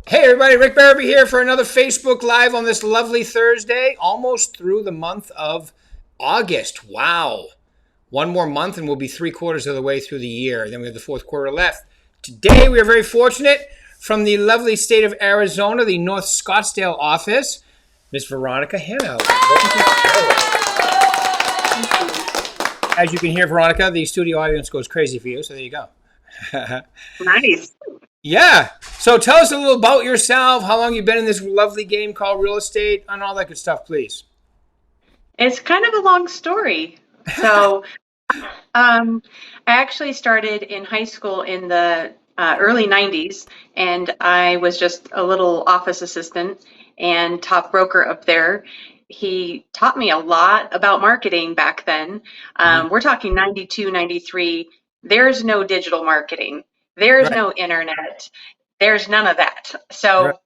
Hey everybody, Rick Berube here for another Facebook Live on this lovely Thursday, almost through the month of August. Wow. One more month and we'll be 3/4 of the way through the year. And then we have the fourth quarter left. Today we are very fortunate from the lovely state of Arizona, the North Scottsdale office, Miss Veronica Hanna. Welcome to the show. As you can hear, Veronica, the studio audience goes crazy for you, so there you go. Nice. Yeah. So tell us a little about yourself, how long you've been in this lovely game called real estate, and all that good stuff, please. It's kind of a long story. So, I actually started in high school in the early 90s, and I was just a little office assistant and top broker up there. He taught me a lot about marketing back then. Hmm. We're talking 92, 93. There's no digital marketing. There's Right. no internet. There's none of that. Right. So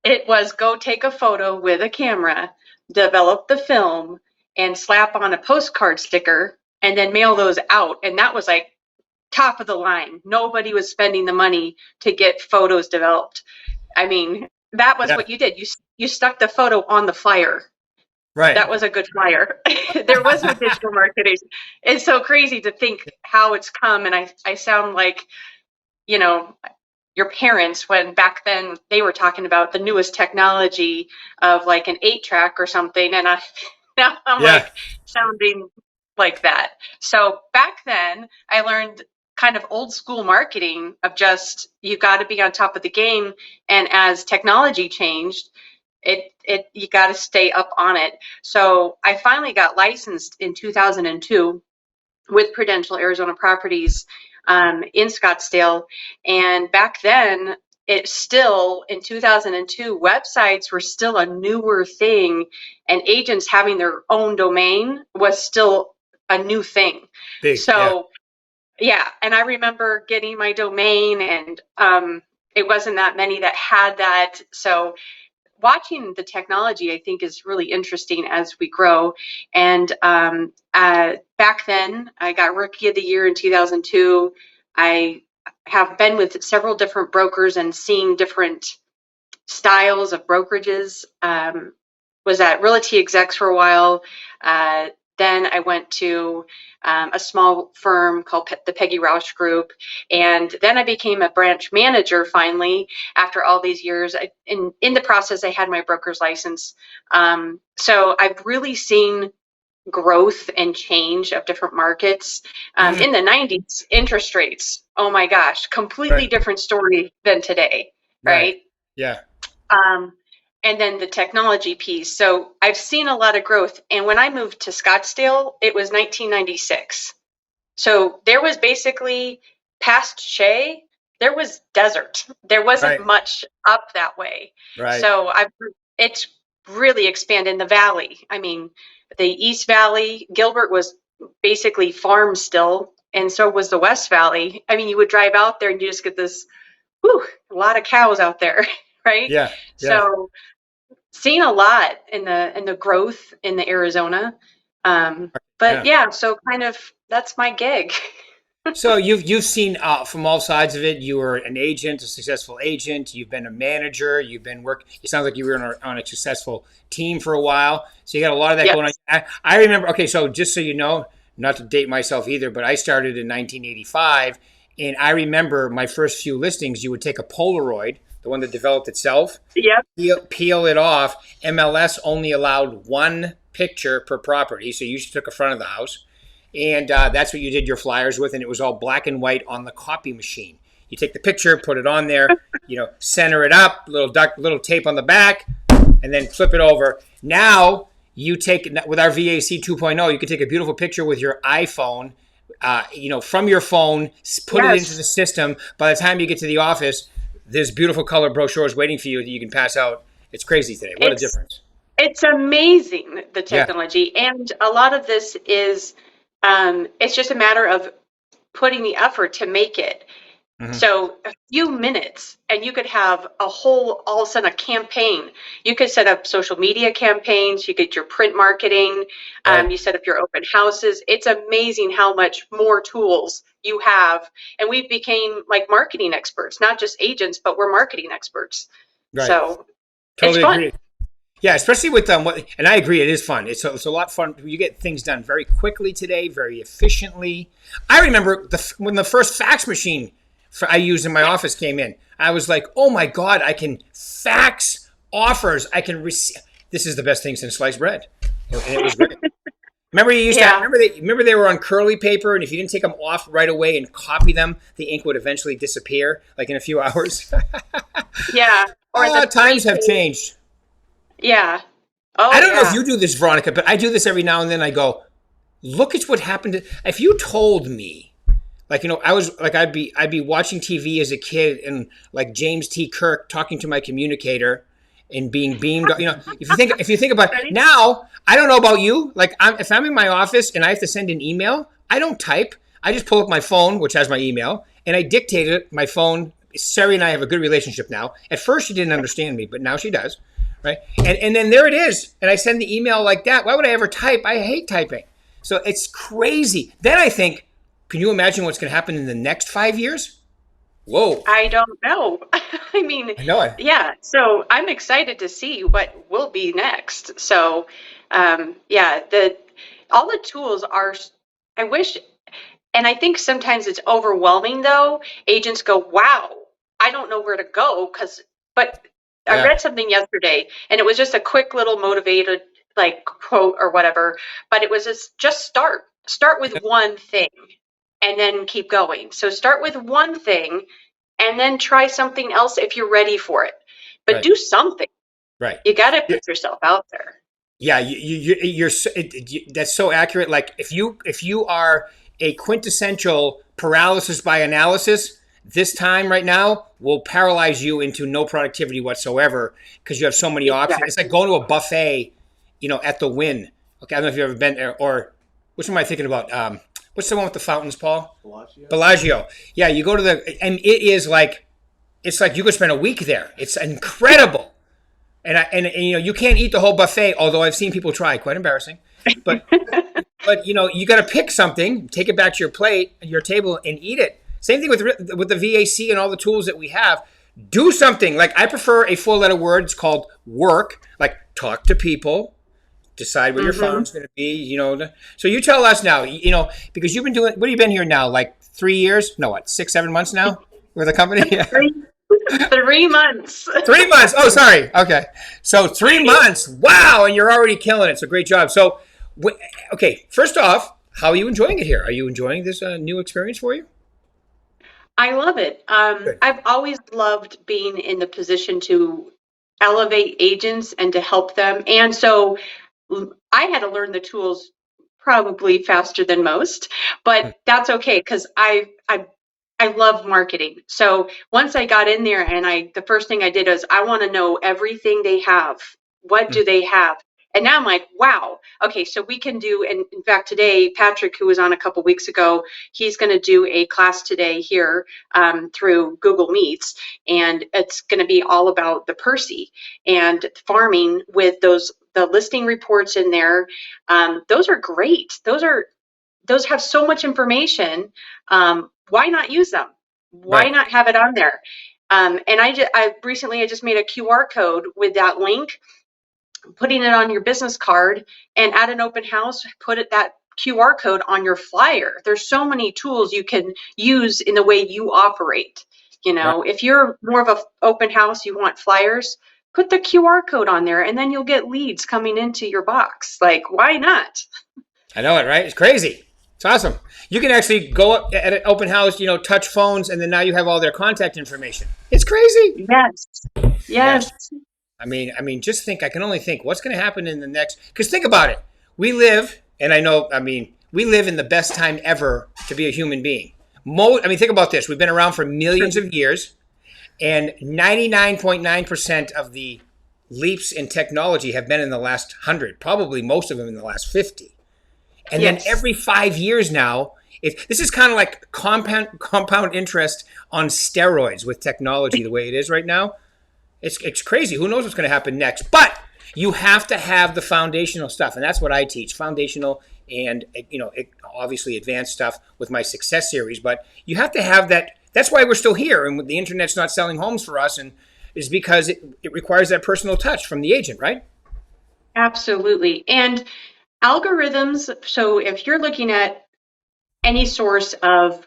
it was go take a photo with a camera, develop the film, and slap on a postcard sticker, and then mail those out. And that was like top of the line. Nobody was spending the money to get photos developed. I mean, that was Yeah. what you did. You stuck the photo on the flyer. Right. That was a good flyer. There was no digital marketing. It's so crazy to think how it's come. And I sound like, you know, your parents when back then they were talking about the newest technology of like an 8-track or something, and I now I'm Yeah. like sounding like that. So back then I learned kind of old school marketing of just you got to be on top of the game, and as technology changed, it you got to stay up on it. So I finally got licensed in 2002 with Prudential Arizona Properties in Scottsdale. And back then, it still, in 2002, websites were still a newer thing, and agents having their own domain was still a new thing. Big. Yeah. So, yeah, and I remember getting my domain, and it wasn't that many that had that. So, watching the technology, I think, is really interesting as we grow. And back then, I got Rookie of the Year in 2002. I have been with several different brokers and seeing different styles of brokerages. Was at Realty Execs for a while. Then I went to a small firm called the Peggy Roush Group, and then I became a branch manager finally after all these years. In the process, I had my broker's license, so I've really seen growth and change of different markets. Mm. In the 90s, interest rates, oh my gosh, completely Right. different story than today, Right. right? Yeah. Um, and then the technology piece. So I've seen a lot of growth. And when I moved to Scottsdale, it was 1996. So there was basically past Shea, there was desert. There Right. wasn't much up that way. Right. So it's really expanded in the valley. I mean, the East Valley, Gilbert was basically farm still, and so was the West Valley. I mean, you would drive out there and you just get this, whew, a lot of cows out there, right? Yeah. Yeah. So seen a lot in the growth in the Arizona. But Yeah. yeah, so kind of that's my gig. So you've seen from all sides of it. You were an agent, a successful agent. You've been a manager. You've been work. It sounds like you were on a successful team for a while. So you got a lot of that going on. Yes. I remember. Okay, so just so you know, not to date myself either, but I started in 1985, and I remember my first few listings. You would take a Polaroid, the one that developed itself, Yep. peel it off. MLS only allowed one picture per property, so you usually took a front of the house. And that's what you did your flyers with, and it was all black and white on the copy machine. You take the picture, put it on there, center it up, little tape on the back, and then flip it over. Now you take with our VAC 2.0, you can take a beautiful picture with your iPhone, from your phone, put it into Yes. the system. By the time you get to the office, there's beautiful color brochures waiting for you that you can pass out. It's crazy today. What a It's difference! it's amazing the Yeah. technology, and a lot of this is it's just a matter of putting the effort to make it. Hmm. So a few minutes, and you could have a whole, all of a sudden, a campaign. You could set up social media campaigns. You get your print marketing. Right. You set up your open houses. It's amazing how much more tools you have. And we became like marketing experts, not just agents, but we're marketing experts. Right. So it's Totally fun. agree. Yeah, especially with and I agree, it is fun. It's a lot of fun. You get things done very quickly today, very efficiently. I remember when the first fax machine I used in my office came in. I was like, oh my god, I can fax offers. I can receive. This is the best thing since sliced bread, and it was great. Remember you used to Yeah. remember they were on curly paper, and if you didn't take them off right away and copy them, the ink would eventually disappear, like in a few hours. Yeah. Or the Times have 3 page. changed. Yeah. I Oh don't know if yeah. you do this, Veronica, but I do this every now and then. I go, look at what happened. If you told me, like, I was like, I'd be watching TV as a kid, and like James T. Kirk talking to my communicator and being beamed. If you think about it, Ready? now, I don't know about you. Like, if I'm in my office and I have to send an email, I don't type. I just pull up my phone, which has my email, and I dictate it. My phone. Sari and I have a good relationship now. At first, she didn't understand me, but now she does. Right? And then there it is. And I send the email like that. Why would I ever type? I hate typing. So it's crazy. Then I think, can you imagine what's going to happen in the next 5 years? Whoa. I don't know. I mean, I know it. yeah. So I'm excited to see what will be next. So, yeah, all the tools are. I wish, and I think sometimes it's overwhelming. Though agents go, "Wow, I don't know where to go," but I Yeah. read something yesterday, and it was just a quick little motivated like quote or whatever. But it was just start with one thing, and then keep going. So start with one thing and then try something else if you're ready for it. But Right. do something. Right. You got to Yeah. put yourself out there. Yeah. That's so accurate. Like if you are a quintessential paralysis by analysis, this time right now will paralyze you into no productivity whatsoever because you have so many options. It's like Exactly. going to a buffet, at the Wynn. Okay, I don't know if you've ever been there, or which one am I thinking about? What's the one with the fountains, Paul? Bellagio. Yeah, you go to and it's like you could spend a week there. It's incredible. And you can't eat the whole buffet, although I've seen people try. Quite embarrassing, but you got to pick something, take it back to your table, and eat it. Same thing with the VAC and all the tools that we have. Do something. Like I prefer a 4-letter word. It's called work. Like talk to people, decide where your Mm-hmm. farm's going to be. So you tell us now. Because you've been doing. What have you been here now? Like 3 years? No, what? 6, 7 months now with the company? Yeah. 3 months. 3 months. Oh, sorry. Okay. So 3 months. Wow. And you're already killing it. So great job. So, okay. First off, how are you enjoying it here? Are you enjoying this new experience for you? I love it. Good. I've always loved being in the position to elevate agents and to help them. And so I had to learn the tools probably faster than most, but that's okay because I love marketing. So once I got in there and the first thing I did was I want to know everything they have. What do they have? And now I'm like, wow, okay, so we can do, and in fact, today, Patrick, who was on a couple weeks ago, he's going to do a class today here through Google Meets, and it's going to be all about the Percy and farming with the listing reports in there. Those are great. Those have so much information. Why not use them? Why Right. not have it on there? And I recently just made a QR code with that link, putting it on your business card, and at an open house, that QR code on your flyer. There's so many tools you can use in the way you operate. Right. If you're more of an open house, you want flyers, put the QR code on there, and then you'll get leads coming into your box. Like, why not? I know it, right? It's crazy. It's awesome. You can actually go up at an open house, touch phones, and then now you have all their contact information. It's crazy. Yes. Yes. Yes. Just think. I can only think what's going to happen in the next. Because think about it. We live, and I know. We live in the best time ever to be a human being. Think about this. We've been around for millions of years, and 99.9% of the leaps in technology have been in the last 100. Probably most of them in the last 50. And then Yes. every 5 years now, this is kind of like compound interest on steroids with technology the way it is right now. It's crazy. Who knows what's going to happen next? But you have to have the foundational stuff, and that's what I teach: foundational and obviously advanced stuff with my success series. But you have to have that. That's why we're still here, and the internet's not selling homes for us. And is because it requires that personal touch from the agent, right? Absolutely. And algorithms, so if you're looking at any source of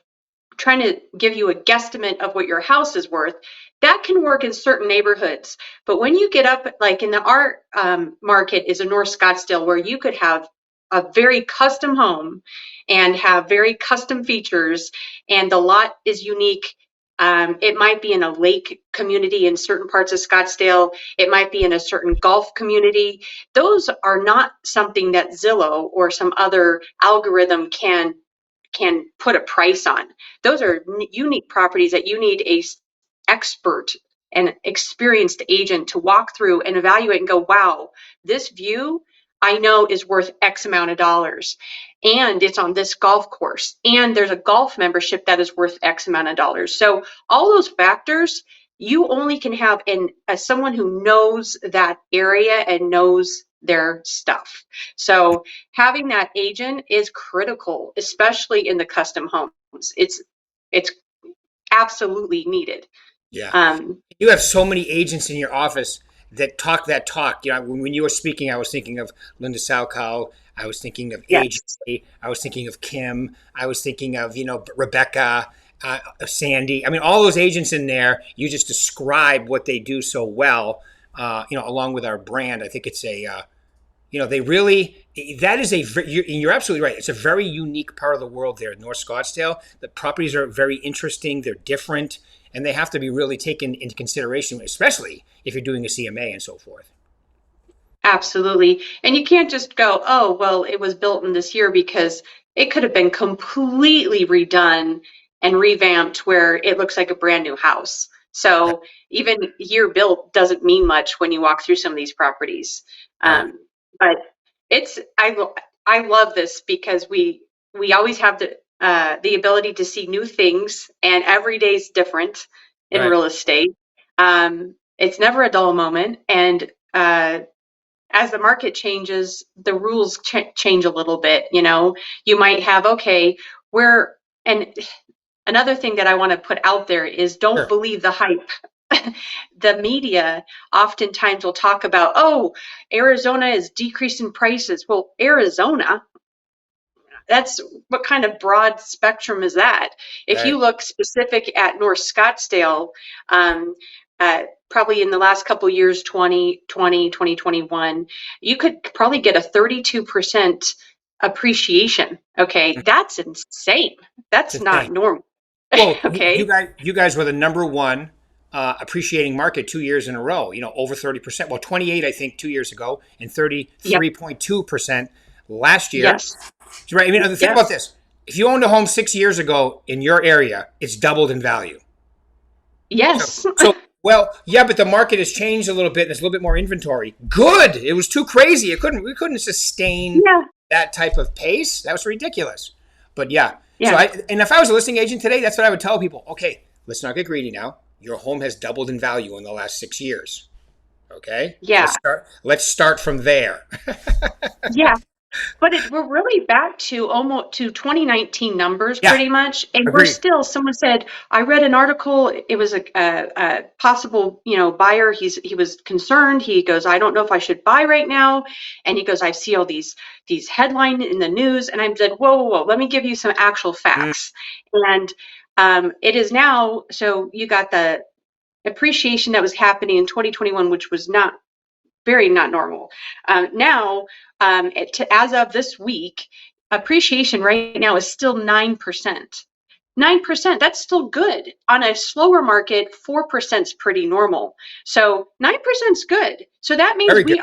trying to give you a guesstimate of what your house is worth, that can work in certain neighborhoods. But when you get up, like in the art market is a North Scottsdale where you could have a very custom home and have very custom features, and the lot is unique. It might be in a lake community in certain parts of Scottsdale. It might be in a certain golf community. Those are not something that Zillow or some other algorithm can put a price on. Those are unique properties that you need a expert and experienced agent to walk through and evaluate and go, wow, this view I know is worth X amount of dollars. And it's on this golf course. And there's a golf membership that is worth X amount of dollars. So all those factors you only can have in as someone who knows that area and knows their stuff. So having that agent is critical, especially in the custom homes. It's absolutely needed. Yeah. Um, You have so many agents in your office that talk that talk. You know, when you were speaking, I was thinking of Linda Salcow. I was thinking of yes, AJ. I was thinking of Kim. I was thinking of, Rebecca, Sandy. I mean, all those agents in there, you just describe what they do so well, along with our brand. I think it's they really, that is you're absolutely right. It's a very unique part of the world there in North Scottsdale. The properties are very interesting. They're different, and they have to be really taken into consideration, especially if you're doing a CMA and so forth. absolutely. And you can't just go, oh, well, it was built in this year because it could have been completely redone and revamped where it looks like a brand new house. So even year built doesn't mean much when you walk through some of these properties. Right. But it's I love this because we always have the ability to see new things, and every day is different in Right. real estate. It's never a dull moment, and as the market changes, the rules change a little bit. You might have, okay, where, and another thing that I want to put out there is don't Sure. believe the hype. The media oftentimes will talk about, oh, Arizona is decreasing prices. Well, Arizona, that's what kind of broad spectrum is that? If Right. you look specific at North Scottsdale, um, probably in the last couple of years, 2020, 2021, you could probably get a 32% appreciation. Okay, that's insane. It's That's insane. not normal. Well, you Okay. guys were the number one appreciating market 2 years in a row. Over 30%. Well, 28, I think, 2 years ago, and Yep. 33.2% last year. Yes. Right. I mean, think about Yes. this. If you owned a home 6 years ago in your area, it's doubled in value. So, Yes. so well, yeah, but the market has changed a little bit. And there's a little bit more inventory. Good. It was too crazy. We couldn't sustain Yeah. that type of pace. That was ridiculous. But yeah. So Yeah. and if I was a listing agent today, that's what I would tell people. Okay, let's not get greedy now. Your home has doubled in value in the last 6 years. Okay. Yeah. Let's start from there. Yeah. But we're really back to almost to 2019 numbers Yeah. pretty much. And we're Agreed. still, someone said, I read an article, it was a possible, buyer. He was concerned. He goes, I don't know if I should buy right now. And he goes, I see all these headlines in the news. And I said, whoa, whoa, whoa, let me give you some actual Mm, facts. And it is now, so you got the appreciation that was happening in 2021, which was not normal. Now, as of this week, appreciation right now is still 9%. 9%, that's still good. On a slower market, 4% is pretty normal. So 9% is good. So that means very good.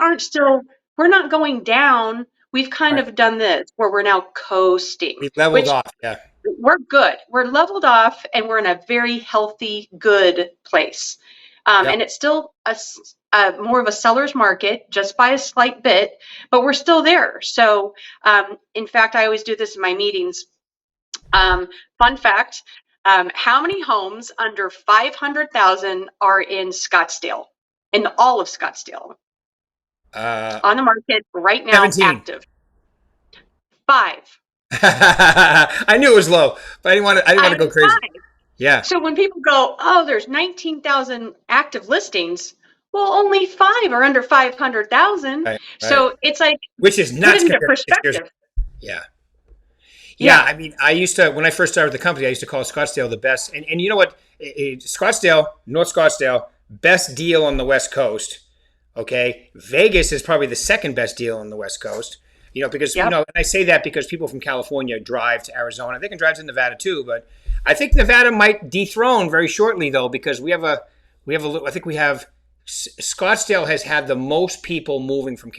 we're not going down. We've kind Right. of done this where we're now coasting, We leveled which off. Yeah. we're good. We're leveled off and we're in a very healthy, good place. And Yep. it's still more of a seller's market just by a slight bit, but we're still there. So, in fact, I always do this in my meetings. Fun fact, how many homes under 500,000 are in Scottsdale, in all of Scottsdale, Uh, on the market right now, 17. active? 5. I knew it was low, but I didn't want to I'm go crazy. 5. Yeah. So when people go, oh, there's 19,000 active listings, well, only 5 are under 500,000. Right. Right. So it's like, Which is put nuts it into compared to 6 years. perspective. Yeah. Yeah, Yeah. I mean, I used to, when I first started the company, I used to call Scottsdale the best. And you know what? Scottsdale, North Scottsdale, best deal on the West Coast. Okay. Vegas is probably the second best deal on the West Coast. Because, Yep. and I say that because people from California drive to Arizona. They can drive to Nevada too, but I think Nevada might dethrone very shortly though, because I think we have, Scottsdale has had the most people moving from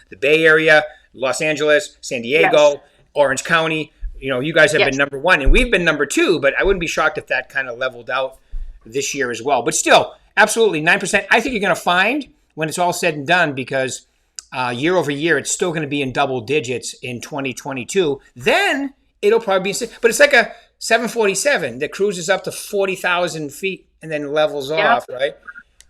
the Bay Area, Los Angeles, San Yes. Diego, Orange County. You guys have been Yes. number one, and we've been number two. But I wouldn't be shocked if that kind of leveled out this year as well. But still, absolutely 9%. I think you're going to find when it's all said and done, because year over year, it's still going to be in double digits in 2022. Then it'll probably be, but it's like a 747 that cruises up to 40,000 feet and then levels off, right?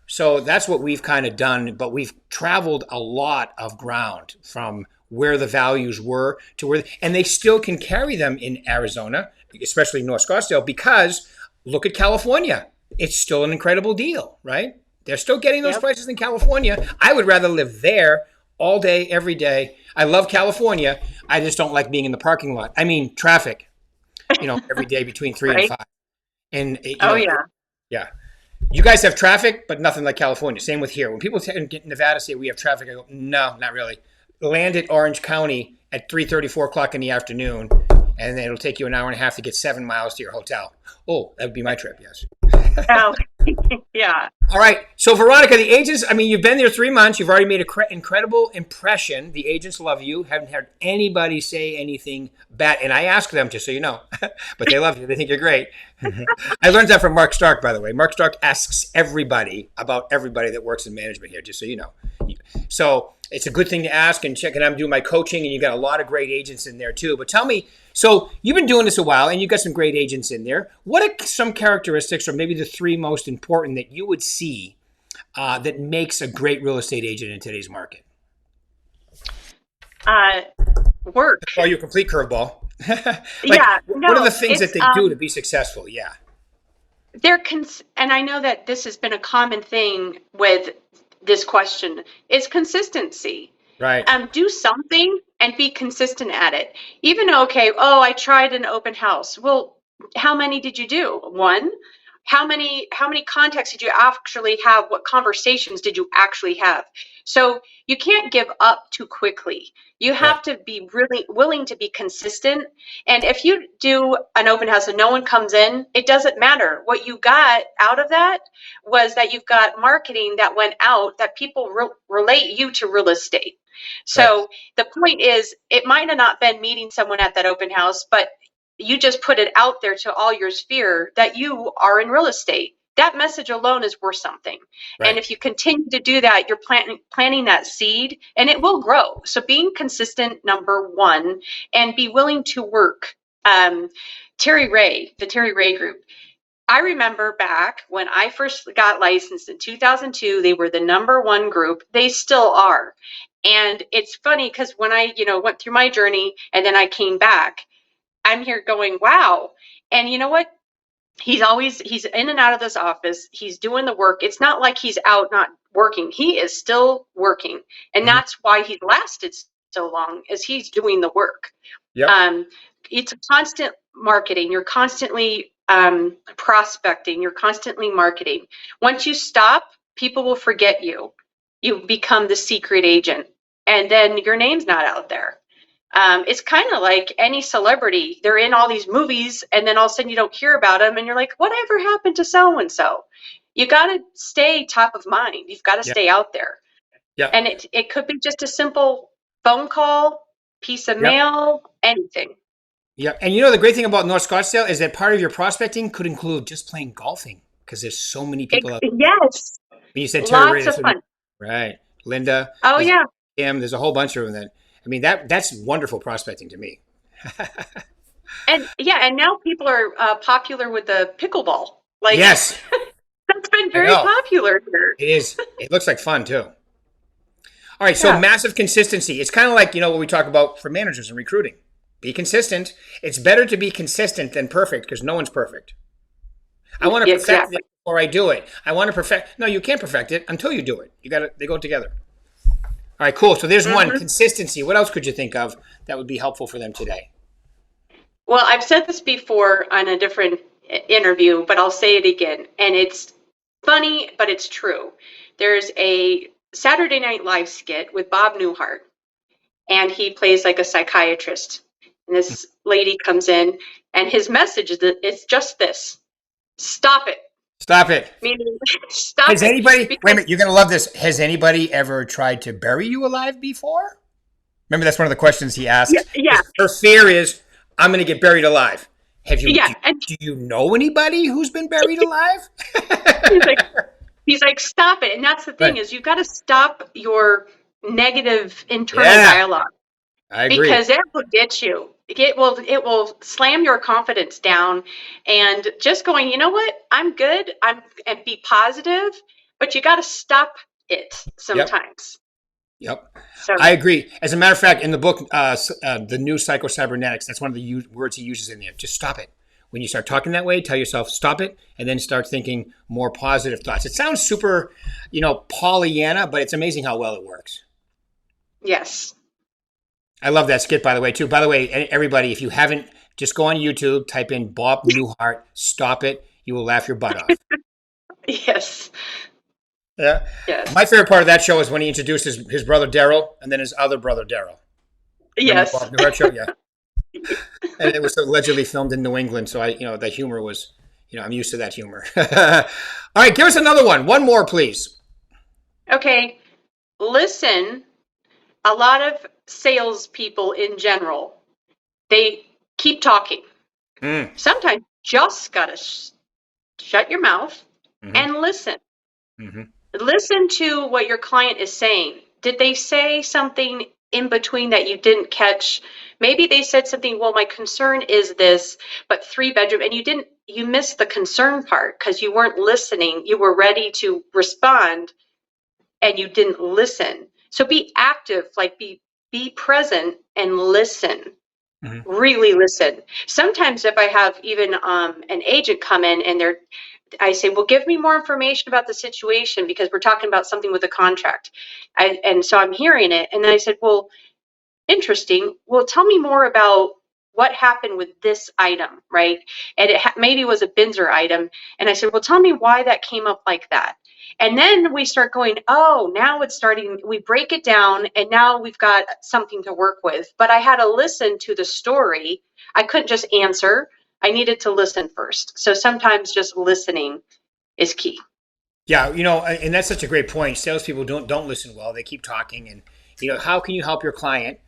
So that's what we've kind of done, but we've traveled a lot of ground from where the values were to where, and they still can carry them in Arizona, especially North Scottsdale, because look at California. It's still an incredible deal, right? They're still getting those prices in California. I would rather live there all day, every day. I love California. I just don't like being in the parking lot. I mean, traffic, every day between 3 and 5. And, yeah. You guys have traffic, but nothing like California. Same with here. When people in Nevada say we have traffic, I go, no, not really. Land at Orange County at 3:30, 4 o'clock in the afternoon, and then it'll take you an hour and a half to get 7 miles to your hotel. Oh, that would be my trip, yes. Oh, yeah. All right. So, Veronica, the agents, I mean, you've been there 3 months. You've already made an incredible impression. The agents love you. Haven't heard anybody say anything bad. And I ask them, just so you know, but they love you. They think you're great. I learned that from Mark Stark, by the way. Mark Stark asks everybody about everybody that works in management here, just so you know. So it's a good thing to ask and check. And I'm doing my coaching, and you got a lot of great agents in there too. But tell me, so you've been doing this a while, and you've got some great agents in there. What are some characteristics, or maybe the 3 most important, that you would see that makes a great real estate agent in today's market? Work. Oh, you're a complete curveball. What are the things that they do to be successful? Yeah. And I know that this has been a common thing with this question, is consistency. Right. Do something and be consistent at it. Even I tried an open house. Well, how many did you do? 1? How many contacts did you actually have? What conversations did you actually have? So you can't give up too quickly. You have to be really willing to be consistent. And if you do an open house and no one comes in, it doesn't matter. What you got out of that was that you've got marketing that went out, that people relate you to real estate. So the point is, it might have not been meeting someone at that open house, but you just put it out there to all your sphere that you are in real estate. That message alone is worth something. Right. And if you continue to do that, you're planting that seed, and it will grow. So being consistent, number 1, and be willing to work. Terry Ray, the Terry Ray Group. I remember back when I first got licensed in 2002, they were the number 1 group. They still are. And it's funny because when I, went through my journey and then I came back, I'm here going, wow. And you know what? He's in and out of this office. He's doing the work. It's not like he's out not working. He is still working. And that's why he's lasted so long, is he's doing the work. Yep. It's a constant marketing. You're constantly prospecting. You're constantly marketing. Once you stop, people will forget you. You become the secret agent. And then your name's not out there. It's kind of like any celebrity. They're in all these movies, and then all of a sudden you don't hear about them, and you're like, whatever happened to so-and-so? You got to stay top of mind. You've got to stay out there. Yeah. And it could be just a simple phone call, piece of mail, anything. Yeah. And the great thing about North Scottsdale is that part of your prospecting could include just playing golfing, because there's so many people out there. Yes. You said Terry, lots of fun. Right. Linda. Oh, yeah. Kim. There's a whole bunch of them that, I mean, that's wonderful prospecting to me. And now people are popular with the pickleball. Yes. That's been very popular here. It is. It looks like fun too. All right. So massive consistency. It's kind of like, what we talk about for managers and recruiting. Be consistent. It's better to be consistent than perfect, because no one's perfect. I want to perfect Exactly. it before I do it. I want to perfect. No, you can't perfect it until you do it. You got to. They go together. All right, cool. So there's one Hmm. consistency. What else could you think of that would be helpful for them today? Well, I've said this before on a different interview, but I'll say it again. And it's funny, but it's true. There's a Saturday Night Live skit with Bob Newhart, and he plays like a psychiatrist. And this lady comes in, and his message is that it's just this: stop it. Stop it. Meaning, stop Has it. anybody? Wait a Because minute. You're gonna love this. Has anybody ever tried to bury you alive before? Remember, that's one of the questions he yeah, asks. yeah, Her fear is, I'm going to get buried alive. Have you? yeah. Do, And do you know anybody who's been buried alive? he's like, stop it. And that's the thing Right. is, you've got to stop your negative internal Yeah, dialogue, I agree. because that will get you. It will slam your confidence down, and just going, you know what, I'm good. And be positive, but you got to stop it Yep. sometimes. Yep. So I agree. As a matter of fact, in the book, The New Psycho-Cybernetics, that's one of the words he uses in there. Just stop it. When you start talking that way, tell yourself, stop it, and then start thinking more positive thoughts. It sounds super, Pollyanna, but it's amazing how well it works. yes, I love that skit, by the way, too. By the way, everybody, if you haven't, just go on YouTube, type in Bob Newhart, stop it. You will laugh your butt off. yes, Yeah. yes, My favorite part of that show is when he introduced his brother Daryl and then his other brother Daryl. Remember the yes. Bob Newhart show? Yeah. And it was allegedly filmed in New England, so the humor was, I'm used to that humor. All right, give us another one. One more, please. Okay, listen. A lot of salespeople in general, they keep talking. Mm, Sometimes just gotta shut your mouth hmm and listen. hmm Listen to what your client is saying. Did they say something in between that you didn't catch? Maybe they said something, well, my concern is this, but 3 bedroom, and you missed the concern part because you weren't listening. You were ready to respond and you didn't listen. So be active, like be present and listen. hmm Really listen. Sometimes if I have even an agent come in and I say, well, give me more information about the situation because we're talking about something with a contract. And so I'm hearing it. And then I said, well, interesting. Well, tell me more about what happened with this item, right? And maybe it was a Binzer item. And I said, well, tell me why that came up like that. And then we start going, oh, now it's starting. We break it down, and now we've got something to work with. But I had to listen to the story. I couldn't just answer. I needed to listen first. So sometimes just listening is key. Yeah, and that's such a great point. Salespeople don't listen well. They keep talking, and how can you help your client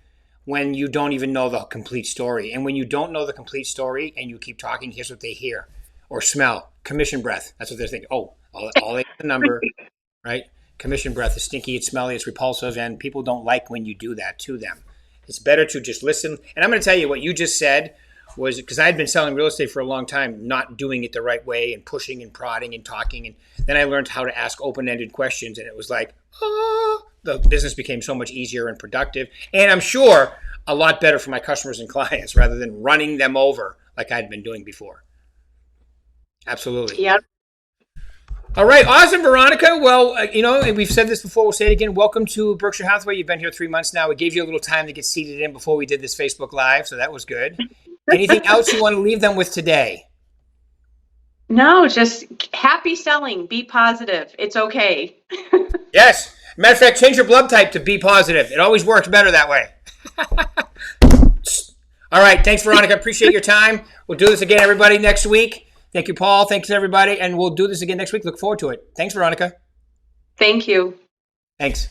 when you don't even know the complete story? And when you don't know the complete story and you keep talking, here's what they hear or smell: commission breath. That's what they're thinking. Oh, all they the number, right? Commission breath is stinky, it's smelly, it's repulsive, and people don't like when you do that to them. It's better to just listen. And I'm going to tell you what you just said was because I had been selling real estate for a long time, not doing it the right way and pushing and prodding and talking. And then I learned how to ask open-ended questions, and it was like, oh, the business became so much easier and productive. And I'm sure a lot better for my customers and clients rather than running them over like I'd been doing before. Absolutely. Yep. All right, awesome, Veronica. Well, we've said this before. We'll say it again. Welcome to Berkshire Hathaway. You've been here 3 months now. We gave you a little time to get seated in before we did this Facebook Live, so that was good. Anything else you want to leave them with today? No, just happy selling. Be positive. It's okay. Yes. Matter of fact, change your blood type to B positive. It always works better that way. All right. Thanks, Veronica. Appreciate your time. We'll do this again, everybody, next week. Thank you, Paul. Thanks, everybody. And we'll do this again next week. Look forward to it. Thanks, Veronica. Thank you. Thanks.